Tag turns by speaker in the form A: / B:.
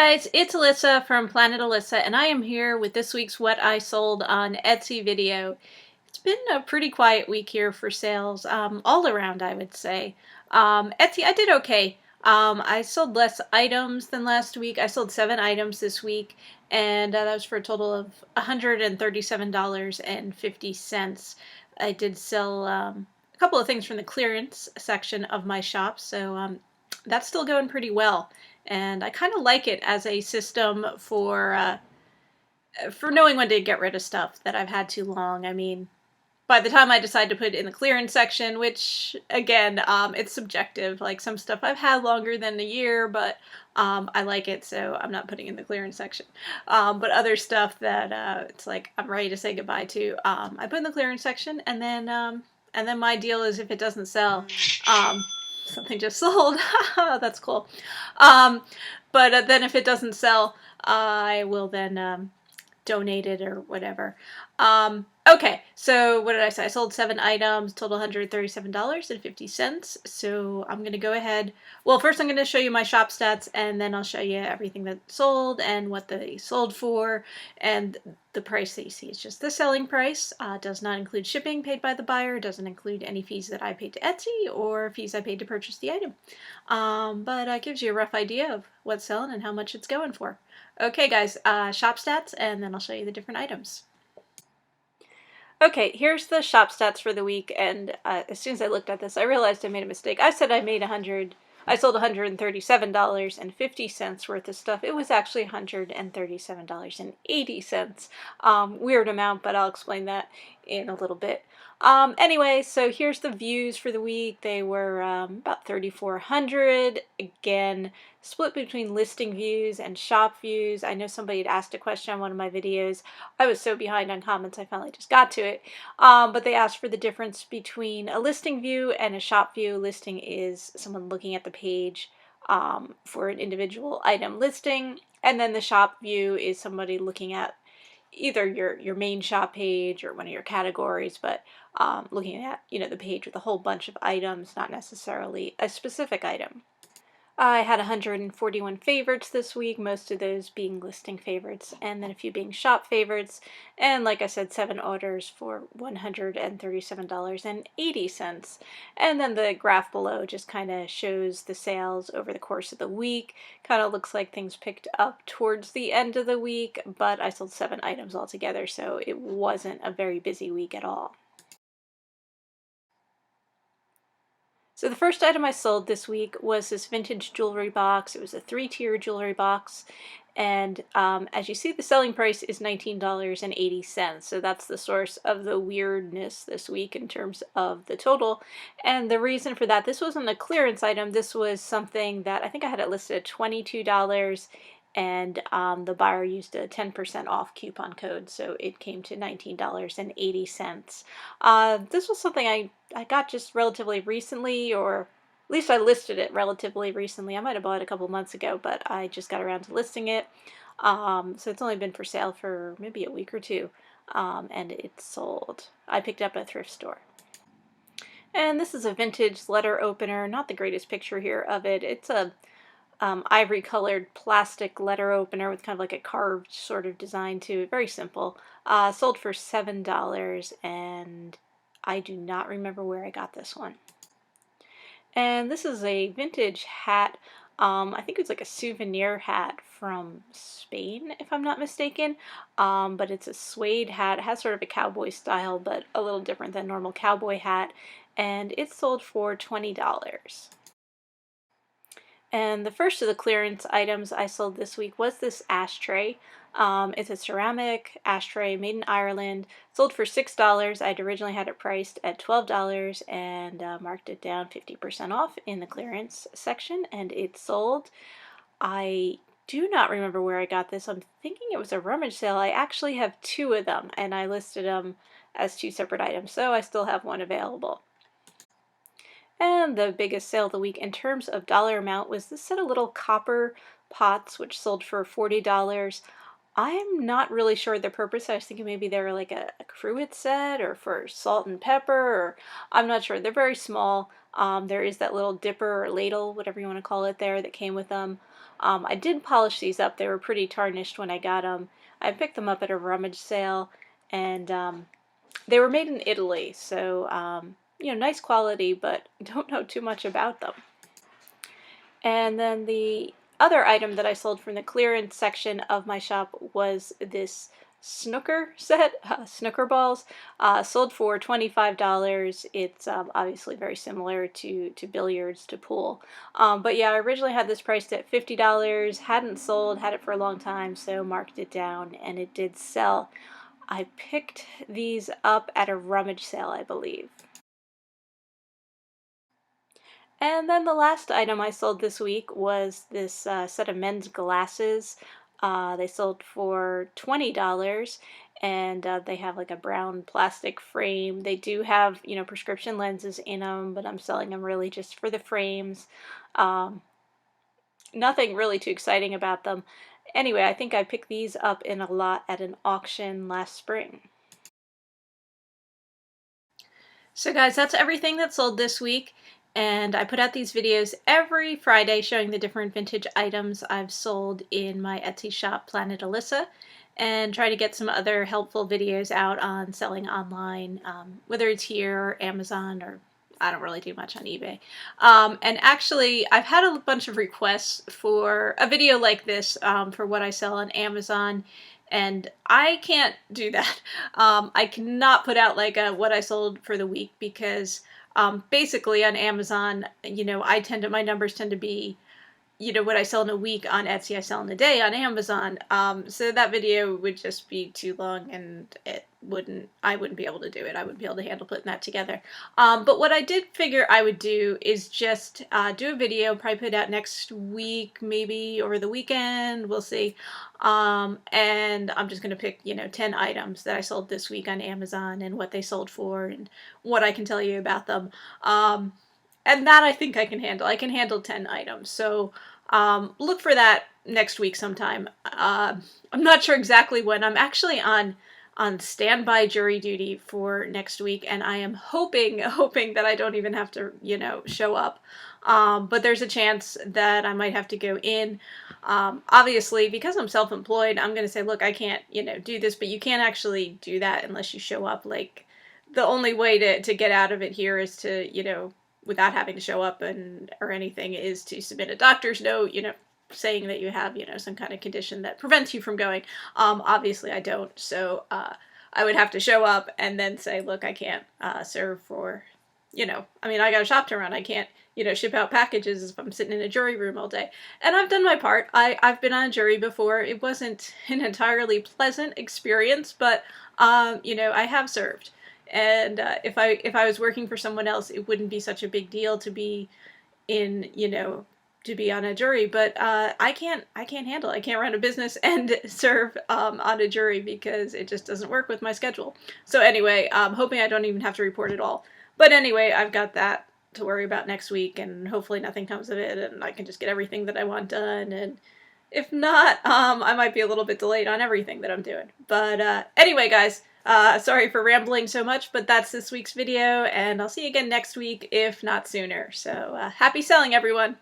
A: guys, it's Alyssa from Planet Alyssa, and I am here with this week's What I Sold on Etsy video. It's been a pretty quiet week here for sales, all around I would say. Etsy, I did okay. I sold less items than last week. I sold 7 items this week, and that was for a total of $137.50. I did sell a couple of things from the clearance section of my shop, so that's still going pretty well. And I kind of like it as a system for knowing when to get rid of stuff that I've had too long. I mean, by the time I decide to put it in the clearance section, which again, it's subjective. Like some stuff I've had longer than a year, but I like it, so I'm not putting in the clearance section. But other stuff that it's like I'm ready to say goodbye to, I put in the clearance section, and then my deal is if it doesn't sell, something just sold. That's cool. But then if it doesn't sell, I will then donate it or whatever. Okay, so what did I say? I sold 7 items, total $137.50. So I'm going to go ahead. Well, first I'm going to show you my shop stats, and then I'll show you everything that sold and what they sold for, and the price that you see is just the selling price. Does not include shipping paid by the buyer, doesn't include any fees that I paid to Etsy or fees I paid to purchase the item. But it gives you a rough idea of what's selling and how much it's going for. Okay guys, shop stats, and then I'll show you the different items. Okay, here's the shop stats for the week, and as soon as I looked at this, I realized I made a mistake. I said I sold $137.50 worth of stuff. It was actually $137.80. Weird amount, but I'll explain that in a little bit. Anyway, so here's the views for the week. They were about 3,400. Again, split between listing views and shop views. I know somebody had asked a question on one of my videos. I was so behind on comments, I finally just got to it. But they asked for the difference between a listing view and a shop view. Listing is someone looking at the page for an individual item listing, and then the shop view is somebody looking at either your main shop page or one of your categories, but looking at the page with a whole bunch of items, not necessarily a specific item. I had 141 favorites this week, most of those being listing favorites, and then a few being shop favorites, and like I said, 7 orders for $137.80. And then the graph below just kind of shows the sales over the course of the week. Kind of looks like things picked up towards the end of the week, but I sold 7 items altogether, so it wasn't a very busy week at all. So the first item I sold this week was this vintage jewelry box. It was a 3-tier jewelry box, and as you see, the selling price is $19.80. So that's the source of the weirdness this week in terms of the total. And the reason for that, this wasn't a clearance item. This was something that I think I had it listed at $22, and the buyer used a 10% off coupon code, so it came to $19.80. This was something I got just relatively recently, or at least I listed it relatively recently. I might have bought it a couple months ago, but I just got around to listing it. So it's only been for sale for maybe a week or two, and it's sold. I picked it up at a thrift store. And this is a vintage letter opener. Not the greatest picture here of it. It's a ivory colored plastic letter opener with kind of like a carved sort of design to it. Very simple. Sold for $7, and I do not remember where I got this one. And this is a vintage hat. I think it's like a souvenir hat from Spain, if I'm not mistaken. But it's a suede hat. It has sort of a cowboy style, but a little different than normal cowboy hat. And it sold for $20. And the first of the clearance items I sold this week was this ashtray. It's a ceramic ashtray made in Ireland, sold for $6. I'd originally had it priced at $12 and marked it down 50% off in the clearance section, and it sold. I do not remember where I got this. I'm thinking it was a rummage sale. I actually have 2 of them, and I listed them as 2 separate items, so I still have one available. And the biggest sale of the week in terms of dollar amount was this set of little copper pots, which sold for $40. I'm not really sure the purpose. I was thinking maybe they're like a cruet set or for salt and pepper, or I'm not sure. They're very small. There is that little dipper or ladle, whatever you want to call it there, that came with them. I did polish these up. They were pretty tarnished when I got them. I picked them up at a rummage sale, and they were made in Italy, so nice quality, but don't know too much about them. And then the other item that I sold from the clearance section of my shop was this snooker set, snooker balls, sold for $25. It's obviously very similar to billiards, to pool. But yeah, I originally had this priced at $50, hadn't sold, had it for a long time, so marked it down, and it did sell. I picked these up at a rummage sale, I believe. And then the last item I sold this week was this set of men's glasses. They sold for $20, and they have like a brown plastic frame. They do have, prescription lenses in them, but I'm selling them really just for the frames. Um, Nothing really too exciting about them. Anyway, I think I picked these up in a lot at an auction last spring. So guys, that's everything that sold this week, and I put out these videos every Friday showing the different vintage items I've sold in my Etsy shop, Planet Alissa, and try to get some other helpful videos out on selling online, whether it's here or Amazon, or I don't really do much on eBay. And actually, I've had a bunch of requests for a video like this for what I sell on Amazon, and I can't do that. I cannot put out like a what I sold for the week, because basically on Amazon, my numbers tend to be, what I sell in a week on Etsy, I sell in a day on Amazon. So that video would just be too long, and I wouldn't be able to do it. I wouldn't be able to handle putting that together. But what I did figure I would do is just do a video, probably put it out next week, maybe over the weekend, we'll see. And I'm just going to pick, 10 items that I sold this week on Amazon and what they sold for and what I can tell you about them. And that I think I can handle. I can handle 10 items. So look for that next week sometime. I'm not sure exactly when. I'm actually on standby jury duty for next week, and I am hoping that I don't even have to, show up. But there's a chance that I might have to go in. Obviously, because I'm self-employed, I'm going to say, look, I can't, do this, but you can't actually do that unless you show up. Like, the only way to get out of it here is to, without having to show up or anything, is to submit a doctor's note, saying that you have, some kind of condition that prevents you from going. Obviously I don't, so I would have to show up and then say, look, I can't serve for, I got a shop to run. I can't, ship out packages if I'm sitting in a jury room all day. And I've done my part. I've been on a jury before. It wasn't an entirely pleasant experience, but, I have served. And if I was working for someone else, it wouldn't be such a big deal to be in, to be on a jury. But I can't handle it. I can't run a business and serve on a jury, because it just doesn't work with my schedule. So anyway, I'm hoping I don't even have to report at all. But anyway, I've got that to worry about next week, and hopefully nothing comes of it, and I can just get everything that I want done. And if not, I might be a little bit delayed on everything that I'm doing. But anyway, guys, sorry for rambling so much, but that's this week's video, and I'll see you again next week, if not sooner. So happy selling, everyone!